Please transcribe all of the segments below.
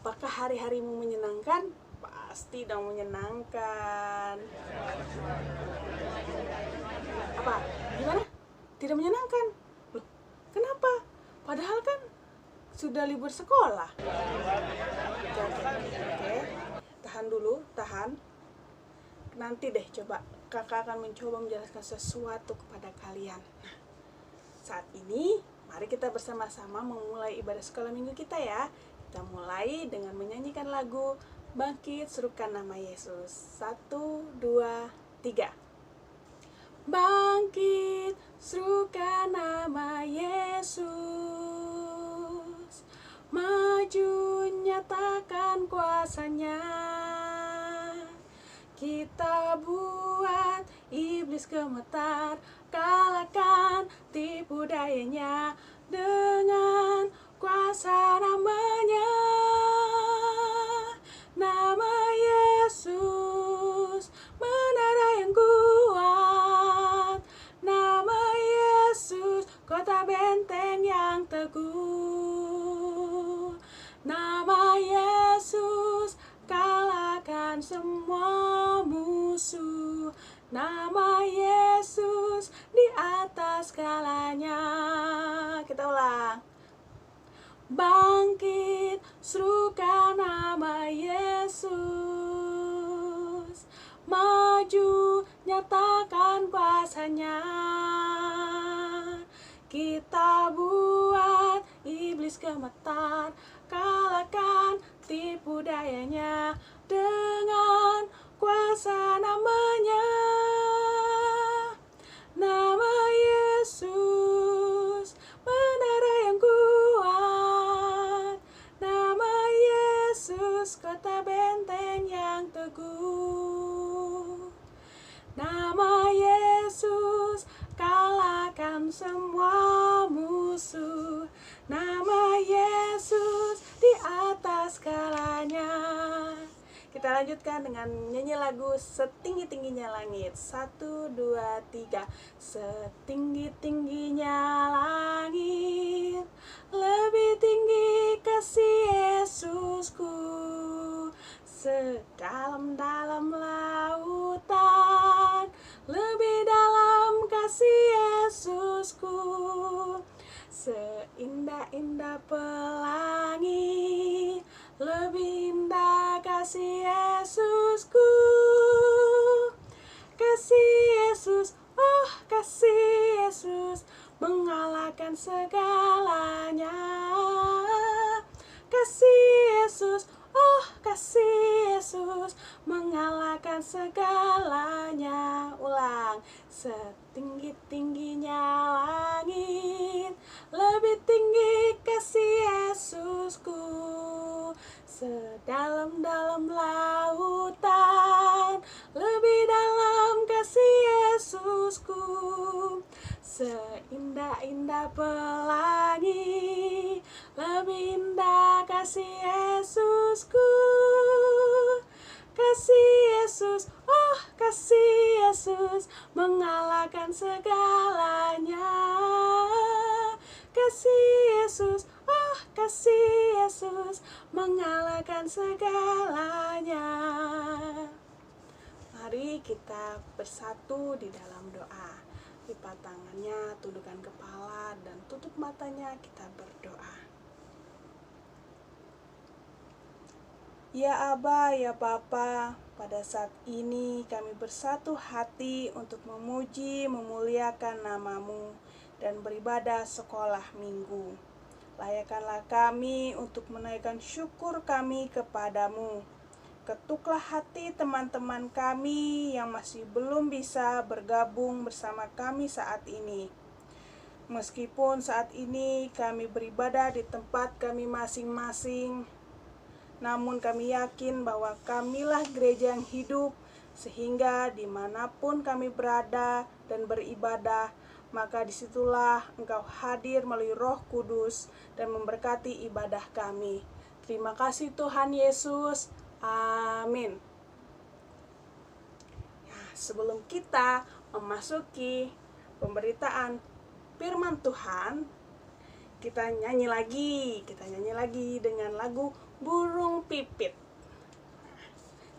Apakah hari-harimu menyenangkan? Pasti dong menyenangkan. Apa? Gimana? Tidak menyenangkan? Loh, kenapa? Padahal kan sudah libur sekolah. Oke. Tahan dulu, tahan. Nanti deh coba kakak akan mencoba menjelaskan sesuatu kepada kalian. Nah, saat ini mari kita bersama-sama memulai ibadah sekolah minggu kita ya. Kita mulai dengan menyanyikan lagu Bangkit Serukan Nama Yesus. 1, 2, 3. Bangkit serukan nama Yesus, maju nyatakan kuasanya. Kita buat iblis gemetar, kalahkan tipu dayanya dengan kuasa namanya. Nama Yesus, menara yang kuat. Nama Yesus, kota benteng yang teguh. Nama Yesus, kalahkan semua musuh. Nama Yesus di atas segalanya. Kita ulang. Bangkit, serukan nama Yesus, maju, nyatakan kuasanya. Kita buat iblis gemetar, kalahkan tipu dayanya dengan kuasa namanya. Nama Yesus, menara yang kuat. Nama Yesus, kota benteng yang teguh. Nama Yesus, kalahkan semua musuh. Nama Yesus di atas segalanya. Kita lanjutkan dengan nyanyi lagu Setinggi-tingginya Langit. 1, 2, 3. Setinggi-tingginya langit, lebih tinggi kasih Yesusku. Sedalam-dalam lautan, lebih dalam kasih Yesusku. Seindah-indah pelangi, lebih indah kasih Yesusku. Kasih Yesus, oh kasih Yesus, mengalahkan segalanya. Kasih Yesus, oh kasih Yesus, mengalahkan segalanya. Ulang. Setinggi-tingginya langit, lebih tinggi kasih Yesusku. Sedalam-dalam lautan, lebih dalam kasih Yesusku. Seindah-indah pelangi, lebih indah kasih Yesusku. Kasih Yesus, oh kasih Yesus, mengalahkan segalanya. Kasih Yesus, oh kasih Yesus, mengalahkan segalanya. Mari kita bersatu di dalam doa. Lipat tangannya, tundukkan kepala, dan tutup matanya, kita berdoa. Ya Aba, ya Bapa, pada saat ini kami bersatu hati untuk memuji, memuliakan nama-Mu, dan beribadah sekolah minggu. Layakkanlah kami untuk menaikkan syukur kami kepadamu. Ketuklah hati teman-teman kami yang masih belum bisa bergabung bersama kami saat ini. Meskipun saat ini kami beribadah di tempat kami masing-masing, namun kami yakin bahwa kamilah gereja yang hidup, sehingga dimanapun kami berada dan beribadah, maka disitulah Engkau hadir melalui Roh Kudus dan memberkati ibadah kami. Terima kasih Tuhan Yesus. Amin. Nah, sebelum kita memasuki pemberitaan firman Tuhan, kita nyanyi lagi dengan lagu Burung Pipit.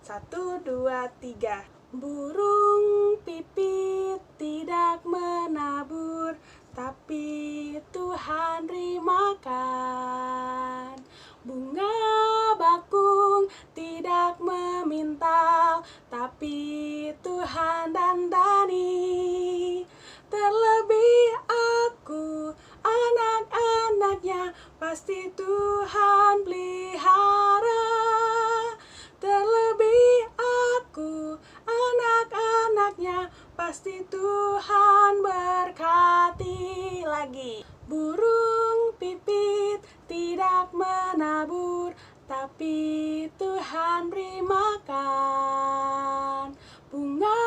1, 2, 3. Burung pipit tidak menabur, tapi Tuhan beri makan. Bunga bakung tidak memintal, tapi Tuhan dandani. Terlebih aku, anak-anaknya, pasti Tuhan pelihara. Terlebih aku, anak-anaknya, pasti Tuhan berkati. Lagi. Burung pipit tidak menabur, tapi Tuhan beri makan. Bunga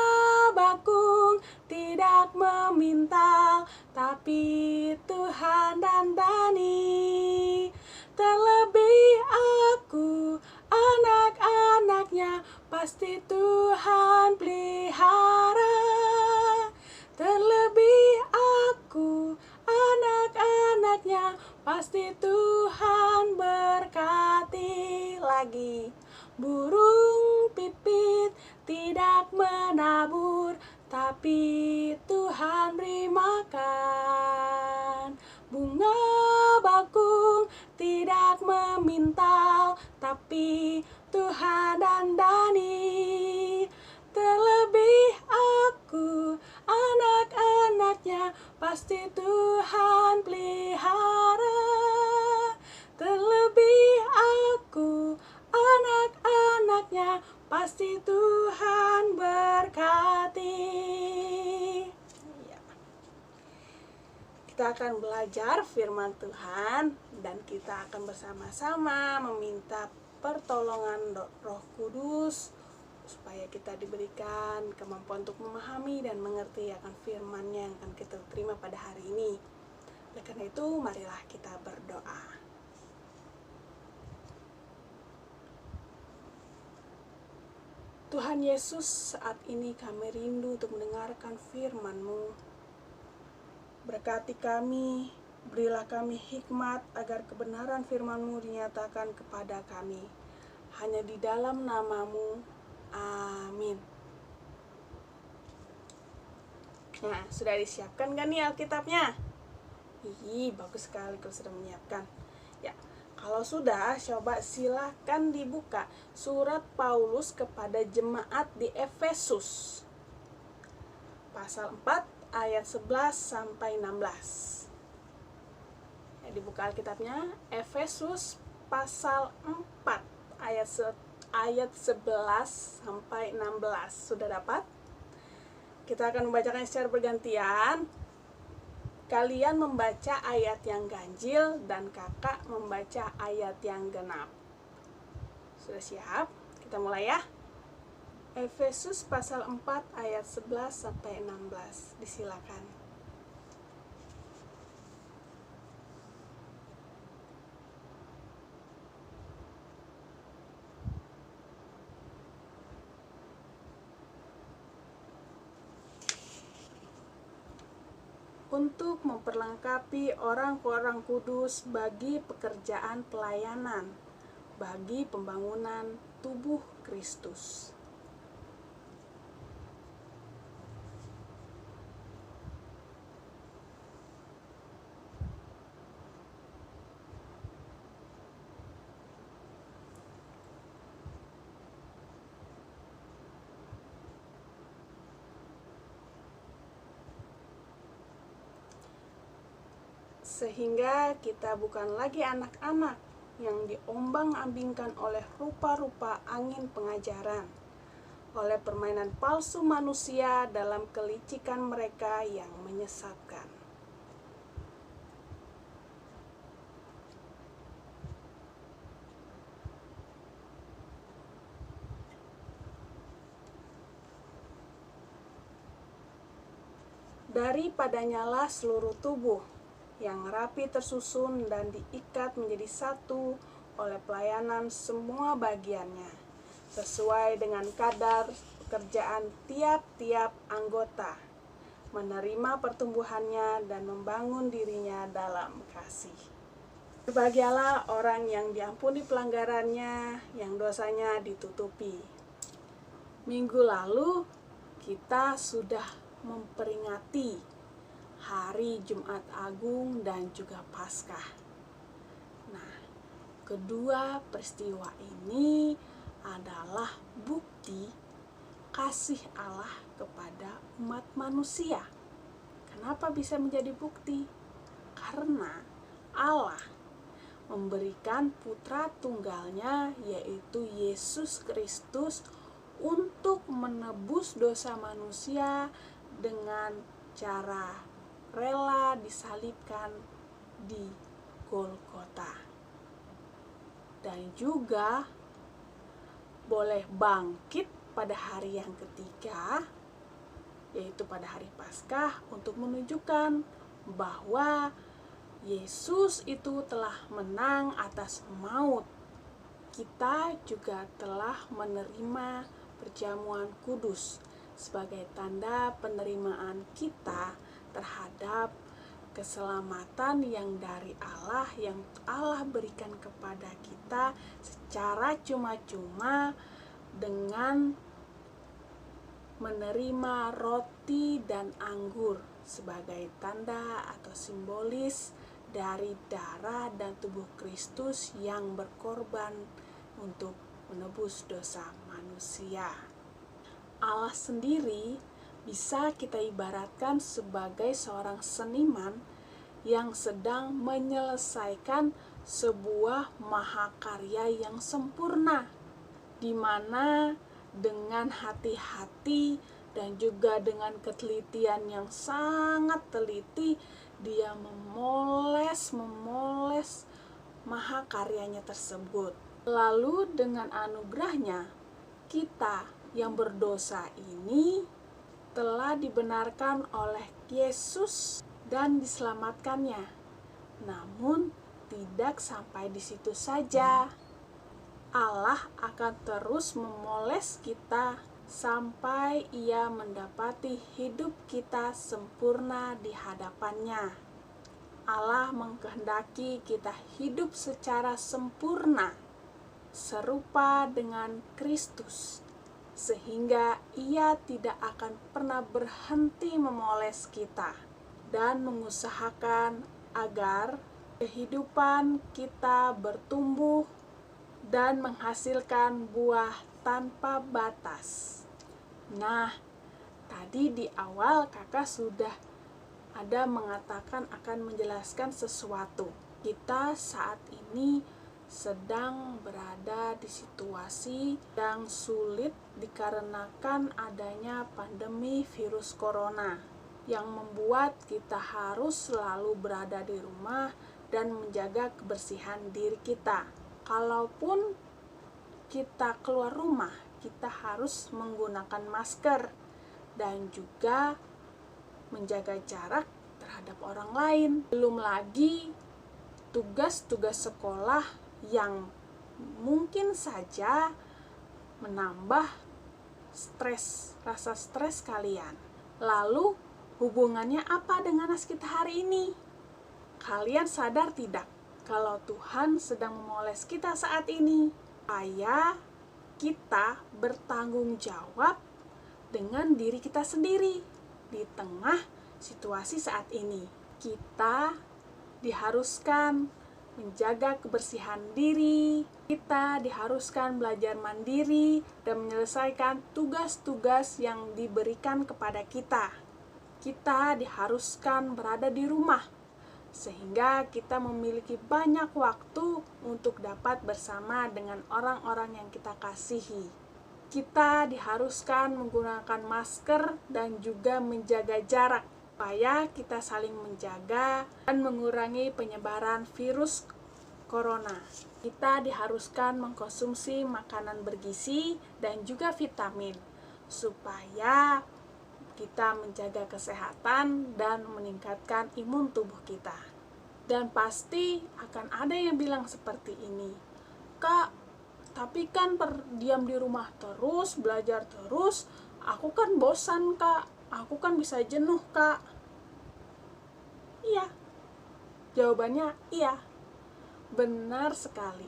bakung tidak memintal, tapi Tuhan dandani. Terlebih aku, anak-anaknya, pasti Tuhan pelihara. Terlebih aku, anak-anaknya, pasti Tuhan berkati. Lagi. Burung pipit tidak menabur, tapi Tuhan beri makan. Bunga bakung tidak memintal, tapi Tuhan dandani. Terlebih aku, anak-anaknya, pasti Tuhan pelihara. Terlebih aku, anak-anaknya, pasti Tuhan berkati. Kita akan belajar firman Tuhan dan kita akan bersama-sama meminta pertolongan Roh Kudus supaya kita diberikan kemampuan untuk memahami dan mengerti akan firman-Nya yang akan kita terima pada hari ini. Oleh karena itu, marilah kita berdoa. Tuhan Yesus, saat ini kami rindu untuk mendengarkan firman-Mu. Berkati kami, berilah kami hikmat agar kebenaran firman-Mu dinyatakan kepada kami. Hanya di dalam nama-Mu. Amin. Nah, sudah disiapkan kan nih Alkitabnya? Bagus sekali kalau sudah menyiapkan. Ya, kalau sudah, coba silahkan dibuka surat Paulus kepada jemaat di Efesus. Pasal 4 ayat 11 sampai 16. Ya, dibuka Alkitabnya, Efesus pasal 4 ayat 11 sampai 16. Sudah dapat? Kita akan membacakan secara bergantian. Kalian membaca ayat yang ganjil dan kakak membaca ayat yang genap. Sudah siap? Kita mulai ya. Efesus pasal 4 ayat 11 sampai 16. Disilakan. Untuk memperlengkapi orang-orang kudus bagi pekerjaan pelayanan, bagi pembangunan tubuh Kristus. Sehingga kita bukan lagi anak-anak yang diombang-ambingkan oleh rupa-rupa angin pengajaran, oleh permainan palsu manusia dalam kelicikan mereka yang menyesatkan. Daripadanyalah seluruh tubuh yang rapi tersusun dan diikat menjadi satu oleh pelayanan semua bagiannya, sesuai dengan kadar pekerjaan tiap-tiap anggota. menerima pertumbuhannya, dan membangun dirinya dalam kasih. Berbahagialah orang yang diampuni pelanggarannya, yang dosanya ditutupi. Minggu lalu kita sudah memperingati hari Jumat Agung dan juga Paskah. Nah, kedua peristiwa ini adalah bukti kasih Allah kepada umat manusia. Kenapa bisa menjadi bukti? Karena Allah memberikan putra tunggalnya, yaitu Yesus Kristus, untuk menebus dosa manusia dengan cara rela disalibkan di Golgota. Dan juga boleh bangkit pada hari yang ketiga, yaitu pada hari Paskah, untuk menunjukkan bahwa Yesus itu telah menang atas maut. Kita juga telah menerima perjamuan kudus sebagai tanda penerimaan kita terhadap keselamatan yang dari Allah, yang Allah berikan kepada kita secara cuma-cuma dengan menerima roti dan anggur sebagai tanda atau simbolis dari darah dan tubuh Kristus yang berkorban untuk menebus dosa manusia. Allah sendiri bisa kita ibaratkan sebagai seorang seniman yang sedang menyelesaikan sebuah mahakarya yang sempurna, di mana dengan hati-hati dan juga dengan ketelitian yang sangat teliti, dia memoles mahakaryanya tersebut. Lalu dengan anugerahnya, kita yang berdosa ini telah dibenarkan oleh Yesus dan diselamatkannya. Namun tidak sampai di situ saja. Allah akan terus memoles kita sampai Ia mendapati hidup kita sempurna di hadapannya. Allah mengkehendaki kita hidup secara sempurna, serupa dengan Kristus, sehingga Ia tidak akan pernah berhenti memoles kita dan mengusahakan agar kehidupan kita bertumbuh dan menghasilkan buah tanpa batas. Nah, tadi di awal kakak sudah ada mengatakan akan menjelaskan sesuatu. Kita saat ini sedang berada di situasi yang sulit dikarenakan adanya pandemi virus corona yang membuat kita harus selalu berada di rumah dan menjaga kebersihan diri kita. Kalaupun kita keluar rumah, kita harus menggunakan masker dan juga menjaga jarak terhadap orang lain. Belum lagi tugas-tugas sekolah yang mungkin saja menambah rasa stres kalian. Lalu hubungannya apa dengan nas kita hari ini? Kalian sadar tidak kalau Tuhan sedang memoles kita saat ini, supaya kita bertanggung jawab dengan diri kita sendiri di tengah situasi saat ini. Kita diharuskan menjaga kebersihan diri, kita diharuskan belajar mandiri dan menyelesaikan tugas-tugas yang diberikan kepada kita. Kita diharuskan berada di rumah, sehingga kita memiliki banyak waktu untuk dapat bersama dengan orang-orang yang kita kasihi. Kita diharuskan menggunakan masker dan juga menjaga jarak, supaya kita saling menjaga dan mengurangi penyebaran virus corona. Kita diharuskan mengkonsumsi makanan bergizi dan juga vitamin, supaya kita menjaga kesehatan dan meningkatkan imun tubuh kita. Dan pasti akan ada yang bilang seperti ini, Kak, tapi kan diam di rumah terus, belajar terus, aku kan bosan, Kak. Aku kan bisa jenuh, Kak. Iya. Jawabannya iya. Benar sekali.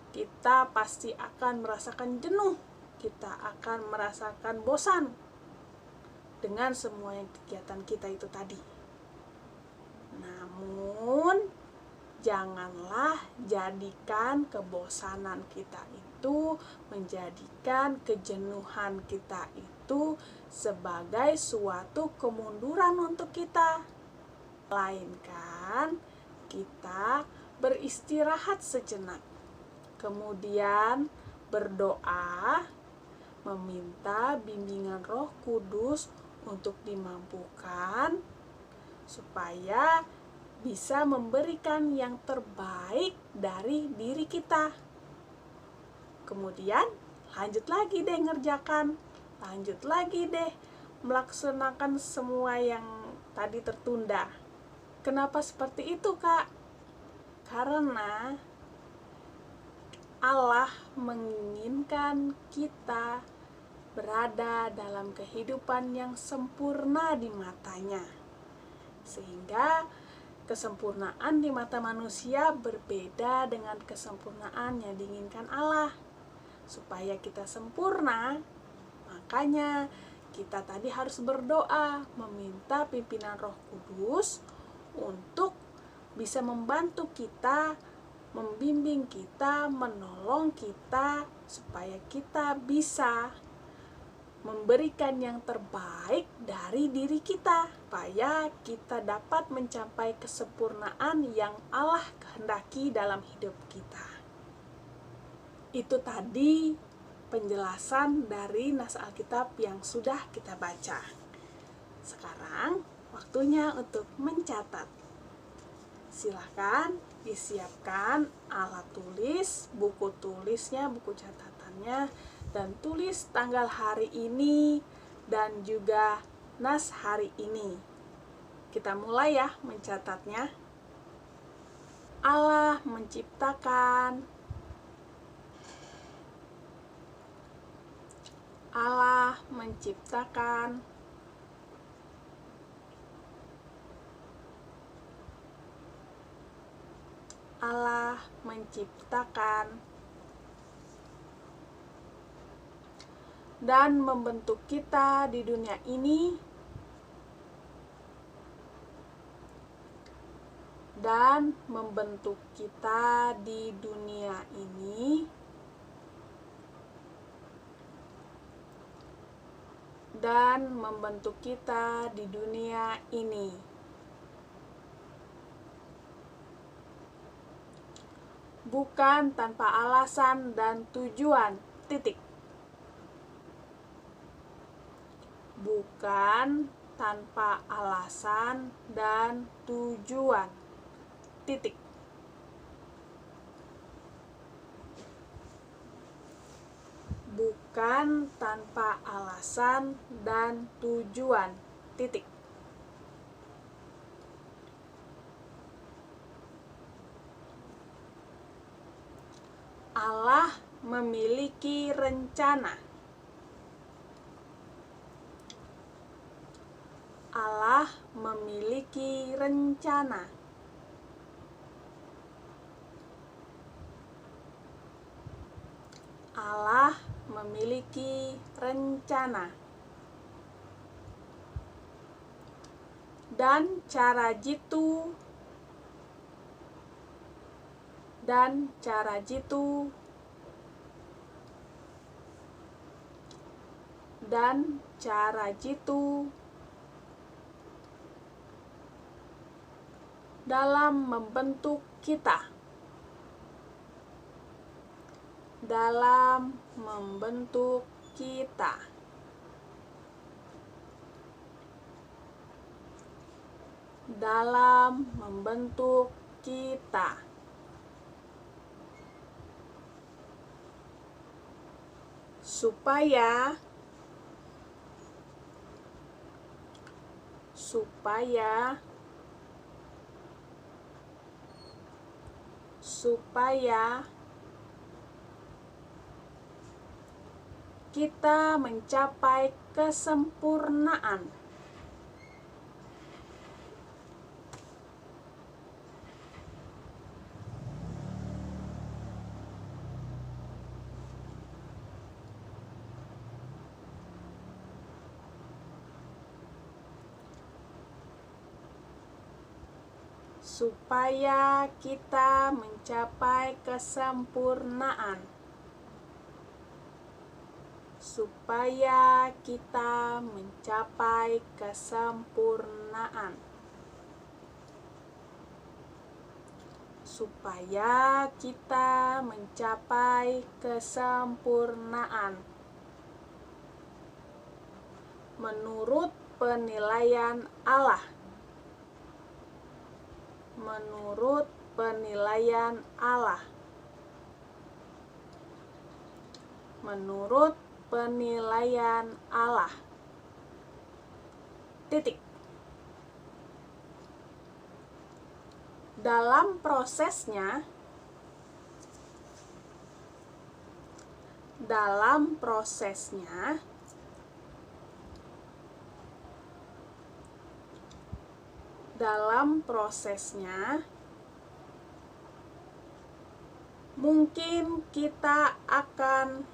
Kita pasti akan merasakan jenuh. Kita akan merasakan bosan dengan semua kegiatan kita itu tadi. Namun, janganlah jadikan kebosanan kita itu, menjadikan kejenuhan kita itu sebagai suatu kemunduran untuk kita. Melainkan kita beristirahat sejenak. Kemudian berdoa, meminta bimbingan Roh Kudus untuk dimampukan supaya bisa memberikan yang terbaik dari diri kita. Kemudian lanjut lagi deh ngerjakan, lanjut lagi deh melaksanakan semua yang tadi tertunda. Kenapa seperti itu, Kak? Karena Allah menginginkan kita berada dalam kehidupan yang sempurna di matanya. Sehingga kesempurnaan di mata manusia berbeda dengan kesempurnaan yang diinginkan Allah. Supaya kita sempurna, makanya kita tadi harus berdoa, meminta pimpinan Roh Kudus untuk bisa membantu kita, membimbing kita, menolong kita, supaya kita bisa memberikan yang terbaik dari diri kita, supaya kita dapat mencapai kesempurnaan yang Allah kehendaki dalam hidup kita. Itu tadi penjelasan dari naskah Alkitab yang sudah kita baca. Sekarang waktunya untuk mencatat. Silahkan disiapkan alat tulis, buku tulisnya, buku catatannya, dan tulis tanggal hari ini dan juga nas hari ini. Kita mulai ya mencatatnya. Allah menciptakan, Allah menciptakan, Allah menciptakan dan membentuk kita di dunia ini, dan membentuk kita di dunia ini, dan membentuk kita di dunia ini. Bukan tanpa alasan dan tujuan, titik. Bukan tanpa alasan dan tujuan, titik. Bukan tanpa alasan dan tujuan, titik. Allah memiliki rencana. Allah memiliki rencana. Allah memiliki rencana. Dan cara jitu dan cara jitu dan cara jitu dalam membentuk kita, dalam membentuk kita, dalam membentuk kita. Supaya kita mencapai kesempurnaan. Supaya kita mencapai kesempurnaan. Supaya kita mencapai kesempurnaan. Supaya kita mencapai kesempurnaan. Menurut penilaian Allah. Menurut penilaian Allah. Menurut penilaian Allah. Titik. Dalam prosesnya, dalam prosesnya, mungkin kita akan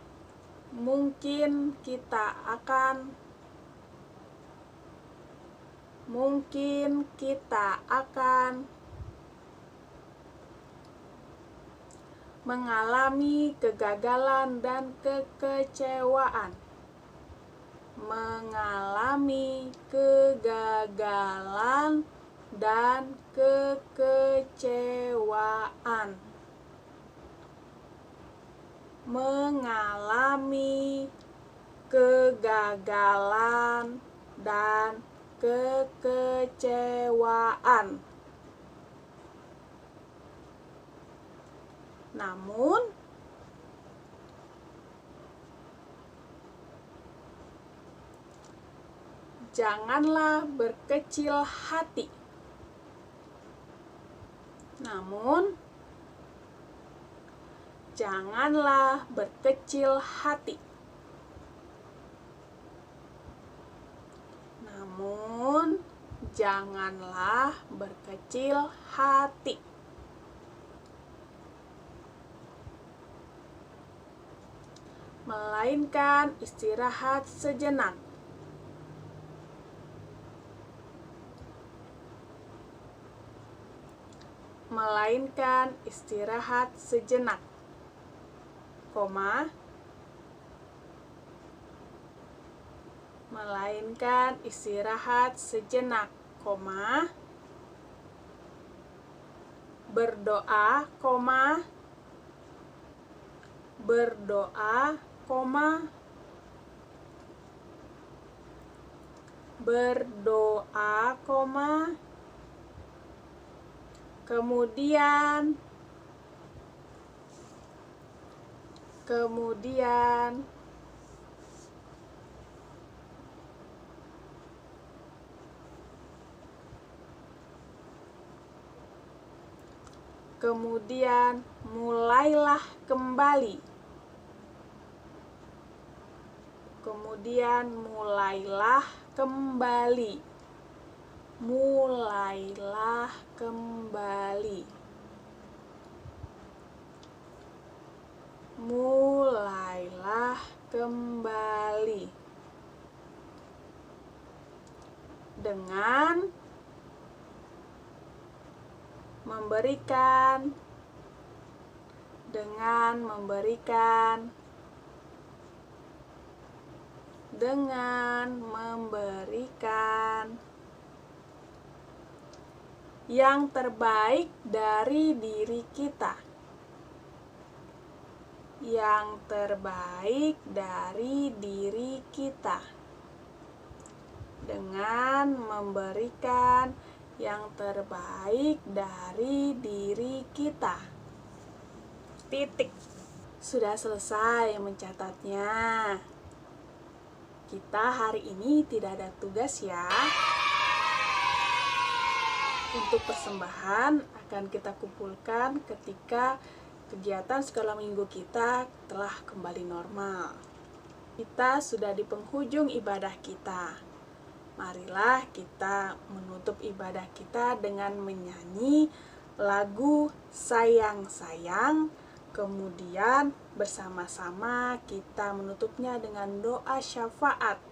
mengalami kegagalan dan kekecewaan. Mengalami kegagalan dan kekecewaan. Mengalami kegagalan dan kekecewaan. Namun, janganlah berkecil hati. Namun, janganlah berkecil hati. Namun, janganlah berkecil hati. Melainkan istirahat sejenak. Melainkan istirahat sejenak, melainkan istirahat sejenak, berdoa, berdoa, berdoa, kemudian mulailah kembali. Mulailah kembali. Mulailah kembali. Mulailah kembali. Dengan memberikan yang terbaik dari diri kita. Yang terbaik dari diri kita. Dengan memberikan yang terbaik dari diri kita. Titik. Sudah selesai mencatatnya. Kita hari ini tidak ada tugas ya. Untuk persembahan akan kita kumpulkan ketika kegiatan sekolah minggu kita telah kembali normal. Kita sudah di penghujung ibadah kita. Marilah kita menutup ibadah kita dengan menyanyi lagu Sayang Sayang. Kemudian bersama-sama kita menutupnya dengan doa syafaat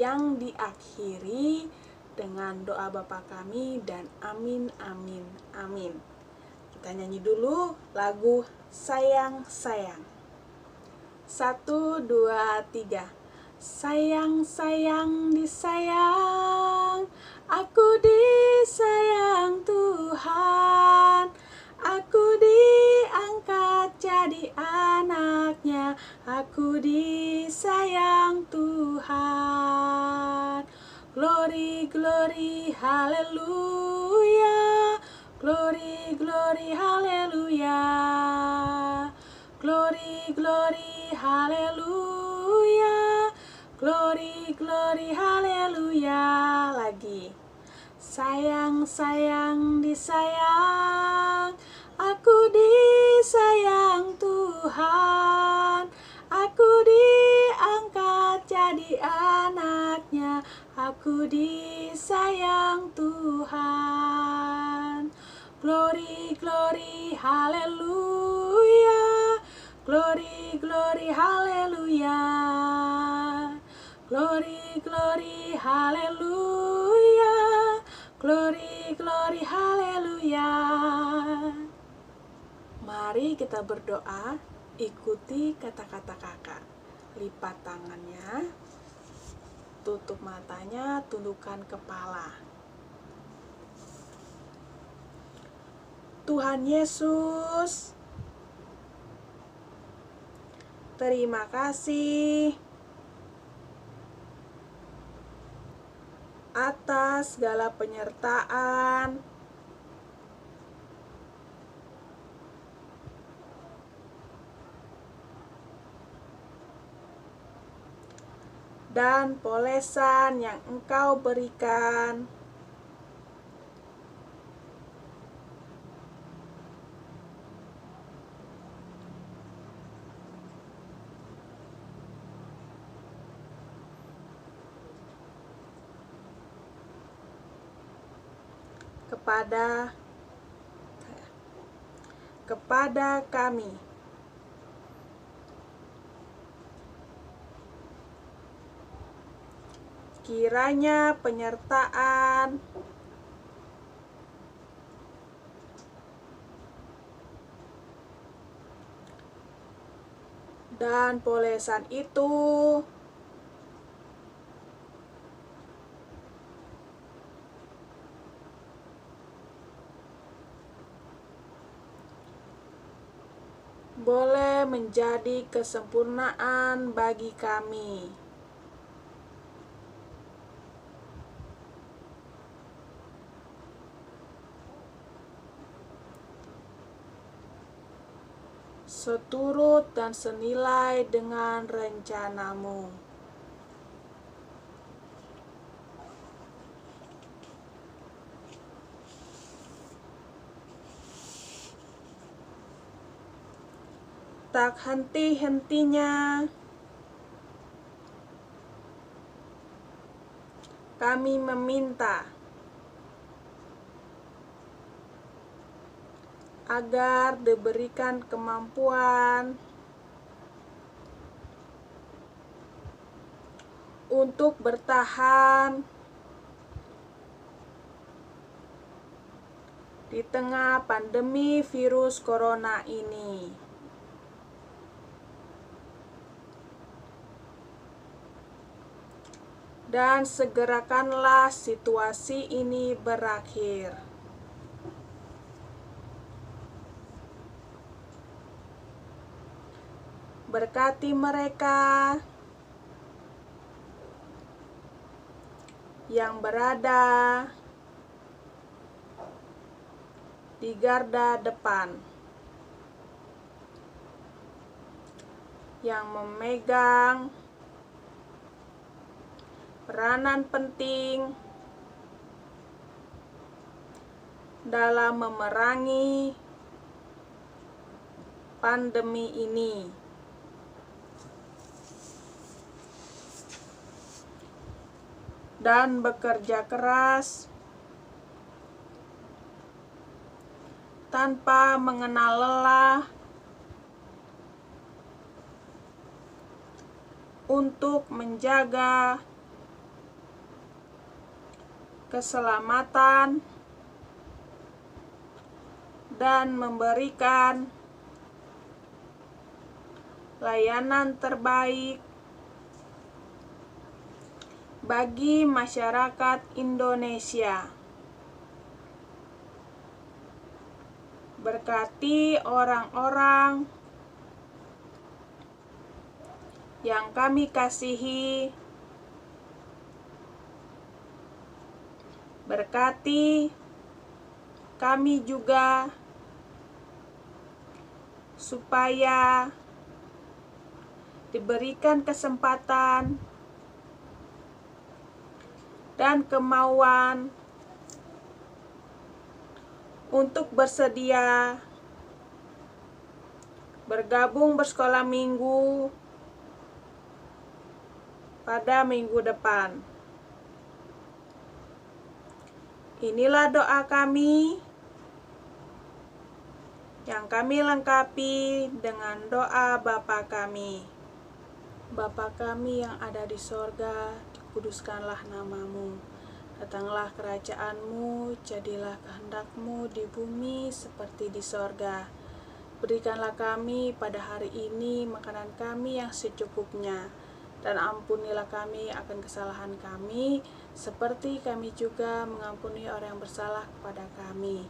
yang diakhiri dengan doa Bapa kami dan amin amin amin. Kita nyanyi dulu lagu Sayang Sayang. 1, 2, 3. Sayang, sayang, disayang, aku disayang Tuhan, aku diangkat jadi anaknya, aku disayang Tuhan. Glory, glory, haleluya, glory, glory, haleluya, glory, glory, haleluya, glory, glory, haleluya. Lagi. Sayang, sayang, disayang, aku disayang Tuhan, aku diangkat jadi anaknya, aku disayang Tuhan. Glory, glory, haleluya, glory, glory, haleluya, glory, glory, haleluya, glory, glory, haleluya. Mari kita berdoa, ikuti kata-kata kakak. Lipat tangannya, tutup matanya, tundukkan kepala. Tuhan Yesus, terima kasih atas segala penyertaan dan polesan yang Engkau berikan kepada kami. Kiranya penyertaan dan polesan itu boleh menjadi kesempurnaan bagi kami. Seturut dan senilai dengan rencanamu. Tak henti-hentinya kami meminta agar diberikan kemampuan untuk bertahan di tengah pandemi virus corona ini. Dan segerakanlah situasi ini berakhir. Berkati mereka yang berada di garda depan, yang memegang peranan penting dalam memerangi pandemi ini. dan bekerja keras tanpa mengenal lelah untuk menjaga keselamatan dan memberikan layanan terbaik bagi masyarakat Indonesia. Berkati orang-orang yang kami kasihi, berkati kami juga supaya diberikan kesempatan dan kemauan untuk bersedia bergabung bersekolah minggu pada minggu depan. Inilah doa kami yang kami lengkapi dengan doa Bapa kami. Bapa kami yang ada di sorga, dikuduskanlah namamu. Datanglah kerajaan-Mu, jadilah kehendak-Mu di bumi seperti di sorga. Berikanlah kami pada hari ini makanan kami yang secukupnya, dan ampunilah kami akan kesalahan kami, seperti kami juga mengampuni orang yang bersalah kepada kami.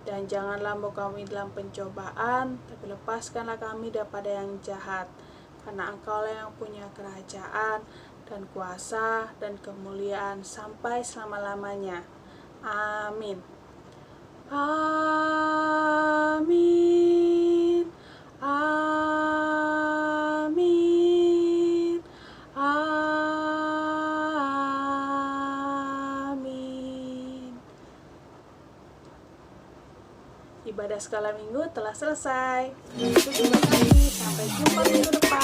Dan janganlah membawa kami dalam pencobaan, tapi lepaskanlah kami daripada yang jahat. Karena Engkaulah yang punya kerajaan dan kuasa dan kemuliaan sampai selama-lamanya. Amin. Amin. Amin. Amin. Ibadah skala minggu telah selesai. Yesus memberkati. Sampai jumpa minggu depan.